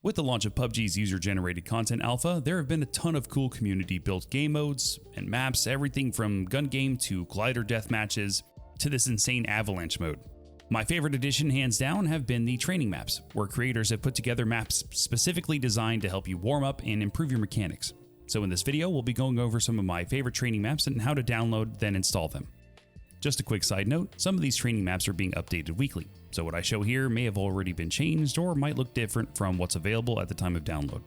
With the launch of PUBG's user-generated content alpha, there have been a ton of cool community-built game modes and maps, everything from gun game to glider death matches to this insane avalanche mode. My favorite addition, hands down, have been the training maps, where creators have put together maps specifically designed to help you warm up and improve your mechanics. So in this video, we'll be going over some of my favorite training maps and how to download, then install them. Just a quick side note, some of these training maps are being updated weekly, so what I show here may have already been changed or might look different from what's available at the time of download.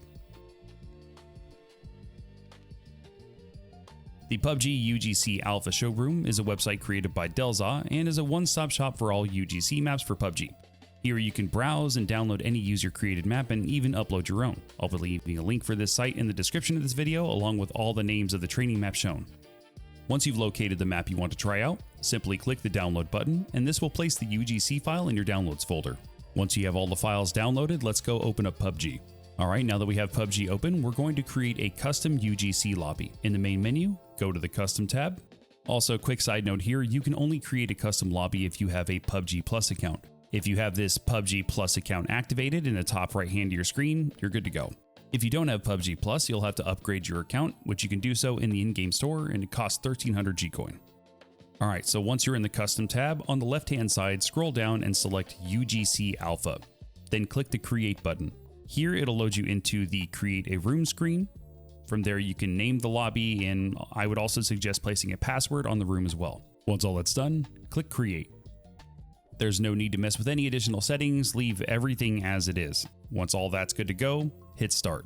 The PUBG UGC Alpha Showroom is a website created by Delzaugh and is a one-stop shop for all UGC maps for PUBG. Here you can browse and download any user-created map and even upload your own. I'll be leaving a link for this site in the description of this video along with all the names of the training maps shown. Once you've located the map you want to try out, simply click the download button and this will place the UGC file in your downloads folder. Once you have all the files downloaded, let's go open up PUBG. Alright, now that we have PUBG open, we're going to create a custom UGC lobby. In the main menu, go to the custom tab. Also, quick side note here, you can only create a custom lobby if you have a PUBG Plus account. If you have this PUBG Plus account activated in the top right hand of your screen, you're good to go. If you don't have PUBG Plus, you'll have to upgrade your account, which you can do so in the in-game store, and it costs 1300 G-Coin. Alright, so once you're in the custom tab, on the left-hand side, scroll down and select UGC Alpha. Then click the Create button. Here it'll load you into the Create a Room screen. From there you can name the lobby, and I would also suggest placing a password on the room as well. Once all that's done, click Create. There's no need to mess with any additional settings, leave everything as it is. Once all that's good to go, hit start.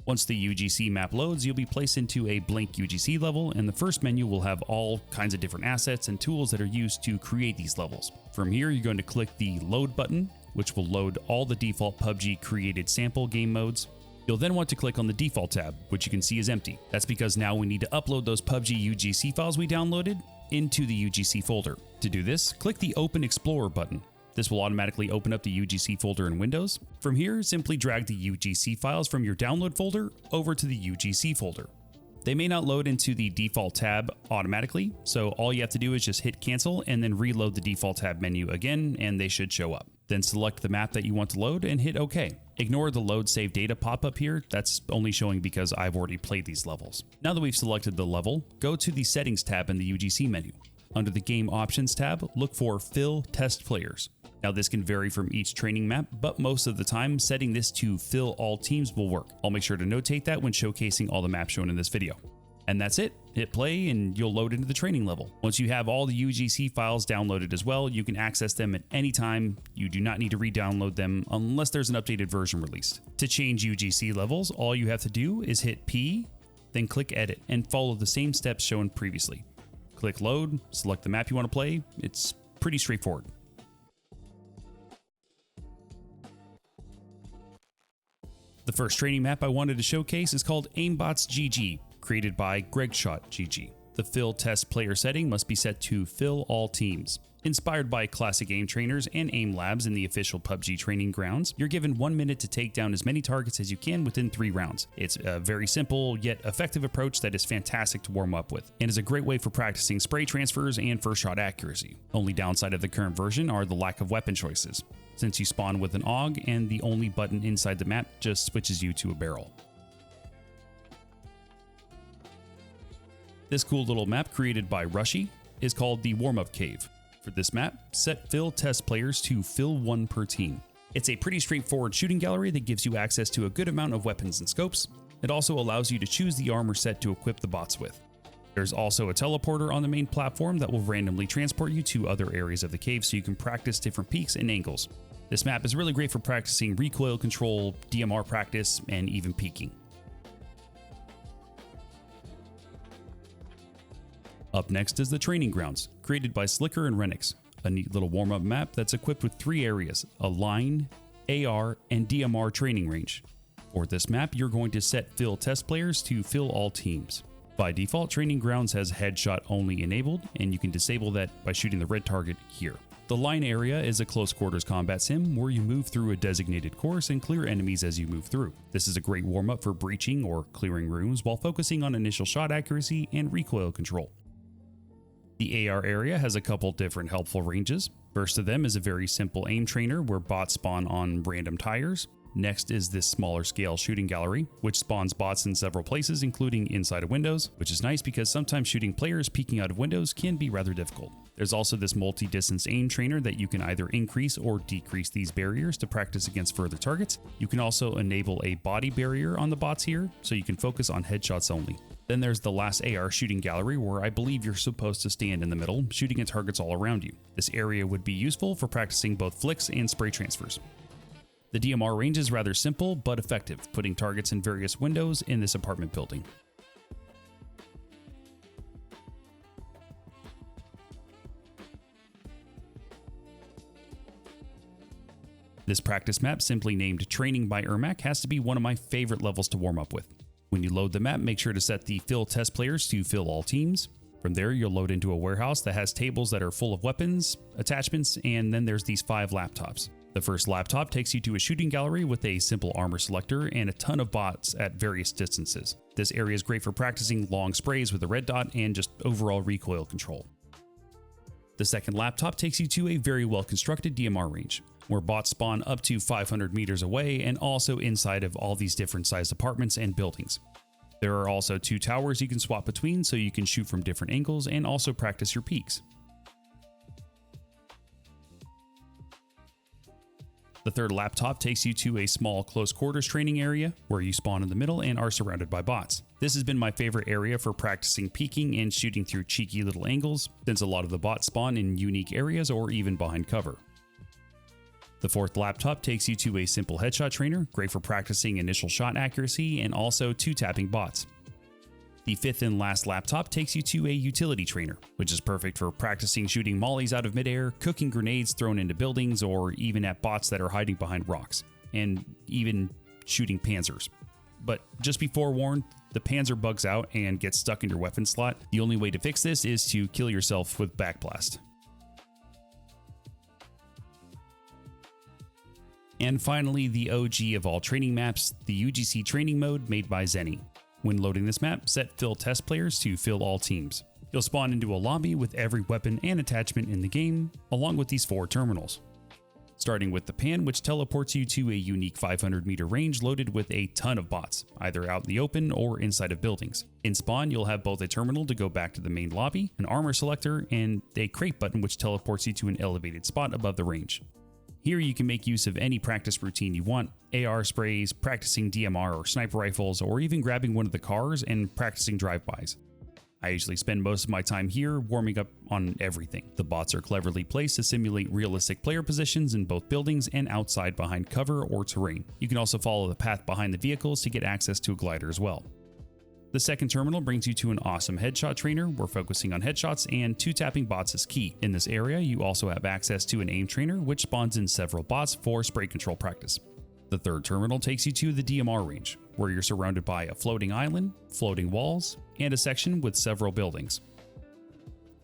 Once the UGC map loads, you'll be placed into a blank UGC level, and the first menu will have all kinds of different assets and tools that are used to create these levels. From here, you're going to click the load button, which will load all the default PUBG created sample game modes. You'll then want to click on the default tab, which you can see is empty. That's because now we need to upload those PUBG UGC files we downloaded into the UGC folder. To do this, click the Open Explorer button. This will automatically open up the UGC folder in Windows. From here, simply drag the UGC files from your download folder over to the UGC folder. They may not load into the default tab automatically, so all you have to do is just hit cancel and then reload the default tab menu again and they should show up. Then select the map that you want to load and hit OK. Ignore the load save data pop-up here, that's only showing because I've already played these levels. Now that we've selected the level, go to the Settings tab in the UGC menu. Under the Game Options tab, look for Fill Test Players. Now this can vary from each training map, but most of the time setting this to fill all teams will work. I'll make sure to notate that when showcasing all the maps shown in this video. And that's it. Hit play and you'll load into the training level. Once you have all the UGC files downloaded as well, you can access them at any time. You do not need to re-download them unless there's an updated version released. To change UGC levels, all you have to do is hit P, then click Edit, and follow the same steps shown previously. Click Load, select the map you want to play. It's pretty straightforward. The first training map I wanted to showcase is called AIMBOTZGG, created by GregShotGG. The fill test player setting must be set to fill all teams. Inspired by classic aim trainers and aim labs in the official PUBG training grounds, you're given 1 minute to take down as many targets as you can within 3 rounds. It's a very simple yet effective approach that is fantastic to warm up with, and is a great way for practicing spray transfers and first shot accuracy. Only downside of the current version are the lack of weapon choices, since you spawn with an AUG and the only button inside the map just switches you to a barrel. This cool little map created by Rushiie is called the Warm-Up Cave. For this map, set fill test players to fill 1 per team. It's a pretty straightforward shooting gallery that gives you access to a good amount of weapons and scopes. It also allows you to choose the armor set to equip the bots with. There's also a teleporter on the main platform that will randomly transport you to other areas of the cave so you can practice different peaks and angles. This map is really great for practicing recoil control, DMR practice, and even peeking. Up next is the Training Grounds, created by Slicker and Renik, a neat little warm-up map that's equipped with 3 areas, a line, AR, and DMR training range. For this map, you're going to set fill test players to fill all teams. By default, Training Grounds has headshot only enabled, and you can disable that by shooting the red target here. The line area is a close quarters combat sim where you move through a designated course and clear enemies as you move through. This is a great warm-up for breaching or clearing rooms while focusing on initial shot accuracy and recoil control. The AR area has a couple different helpful ranges. First of them is a very simple aim trainer where bots spawn on random tires. Next is this smaller scale shooting gallery, which spawns bots in several places, including inside of windows, which is nice because sometimes shooting players peeking out of windows can be rather difficult. There's also this multi-distance aim trainer that you can either increase or decrease these barriers to practice against further targets. You can also enable a body barrier on the bots here, so you can focus on headshots only. Then there's the last AR shooting gallery, where I believe you're supposed to stand in the middle, shooting at targets all around you. This area would be useful for practicing both flicks and spray transfers. The DMR range is rather simple but effective, putting targets in various windows in this apartment building. This practice map, simply named Training by ERMAK, has to be one of my favorite levels to warm up with. When you load the map, make sure to set the fill test players to fill all teams. From there, you'll load into a warehouse that has tables that are full of weapons, attachments, and then there's these 5 laptops. The first laptop takes you to a shooting gallery with a simple armor selector and a ton of bots at various distances. This area is great for practicing long sprays with the red dot and just overall recoil control. The second laptop takes you to a very well constructed DMR range, where bots spawn up to 500 meters away and also inside of all these different sized apartments and buildings. There are also 2 towers you can swap between, so you can shoot from different angles and also practice your peeks. The third laptop takes you to a small close quarters training area where you spawn in the middle and are surrounded by bots. This has been my favorite area for practicing peeking and shooting through cheeky little angles, since a lot of the bots spawn in unique areas or even behind cover. The fourth laptop takes you to a simple headshot trainer, great for practicing initial shot accuracy and also 2-tapping bots. The fifth and last laptop takes you to a utility trainer, which is perfect for practicing shooting mollies out of midair, cooking grenades thrown into buildings, or even at bots that are hiding behind rocks, and even shooting panzers. But just be forewarned, the panzer bugs out and gets stuck in your weapon slot. The only way to fix this is to kill yourself with backblast. And finally, the OG of all training maps, the UGC training mode made by Xennny. When loading this map, set fill test players to fill all teams. You'll spawn into a lobby with every weapon and attachment in the game, along with these 4 terminals. Starting with the pan, which teleports you to a unique 500 meter range loaded with a ton of bots, either out in the open or inside of buildings. In spawn, you'll have both a terminal to go back to the main lobby, an armor selector, and a crate button which teleports you to an elevated spot above the range. Here you can make use of any practice routine you want, AR sprays, practicing DMR or sniper rifles, or even grabbing one of the cars and practicing drive-bys. I usually spend most of my time here warming up on everything. The bots are cleverly placed to simulate realistic player positions in both buildings and outside behind cover or terrain. You can also follow the path behind the vehicles to get access to a glider as well. The second terminal brings you to an awesome headshot trainer where focusing on headshots and 2-tapping bots is key. In this area, you also have access to an aim trainer which spawns in several bots for spray control practice. The third terminal takes you to the DMR range, where you're surrounded by a floating island, floating walls, and a section with several buildings.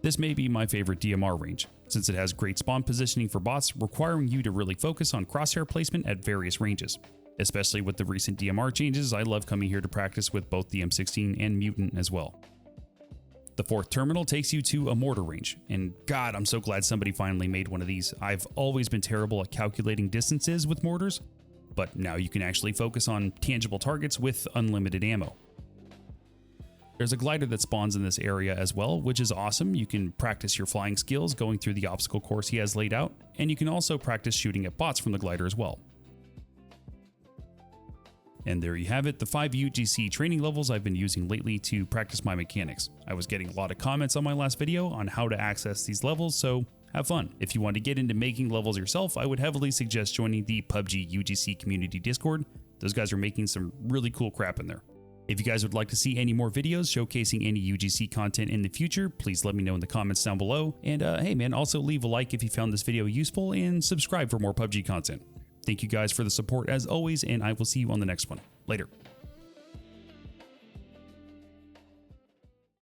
This may be my favorite DMR range, since it has great spawn positioning for bots, requiring you to really focus on crosshair placement at various ranges. Especially with the recent DMR changes, I love coming here to practice with both the M16 and Mutant as well. The fourth terminal takes you to a mortar range, and God, I'm so glad somebody finally made one of these. I've always been terrible at calculating distances with mortars, but now you can actually focus on tangible targets with unlimited ammo. There's a glider that spawns in this area as well, which is awesome. You can practice your flying skills going through the obstacle course he has laid out, and you can also practice shooting at bots from the glider as well. And there you have it, the 5 UGC training levels I've been using lately to practice my mechanics. I was getting a lot of comments on my last video on how to access these levels, so have fun. If you want to get into making levels yourself, I would heavily suggest joining the PUBG UGC community Discord. Those guys are making some really cool crap in there. If you guys would like to see any more videos showcasing any UGC content in the future, please let me know in the comments down below. And hey man, also leave a like if you found this video useful and subscribe for more PUBG content. Thank you guys for the support as always, and I will see you on the next one. Later.